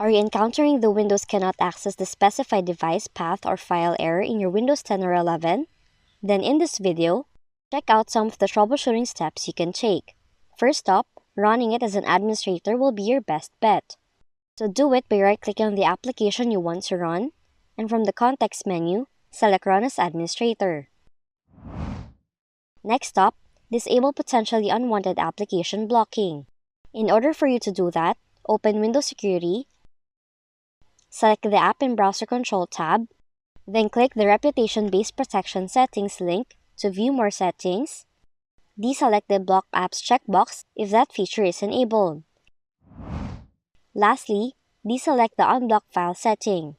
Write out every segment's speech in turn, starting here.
Are you encountering the Windows cannot access the specified device path or file error in your Windows 10 or 11? Then in this video, check out some of the troubleshooting steps you can take. First up, running it as an administrator will be your best bet. So do it by right-clicking on the application you want to run, and from the context menu, select Run as Administrator. Next up, disable potentially unwanted application blocking. In order for you to do that, open Windows Security, select the App and Browser Control tab, then click the Reputation-Based Protection Settings link to view more settings. Deselect the Block Apps checkbox if that feature is enabled. Lastly, deselect the Unblock File setting.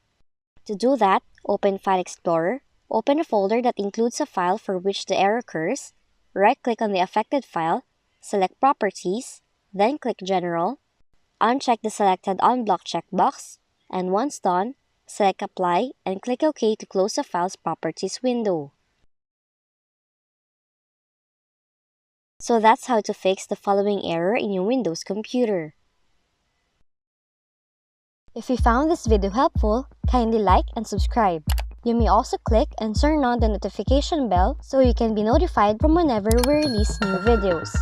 To do that, open File Explorer, open a folder that includes a file for which the error occurs, right-click on the affected file, select Properties, then click General, uncheck the selected Unblock checkbox, and once done, select Apply and click OK to close the file's properties window. So that's how to fix the following error in your Windows computer. If you found this video helpful, kindly like and subscribe. You may also click and turn on the notification bell so you can be notified from whenever we release new videos.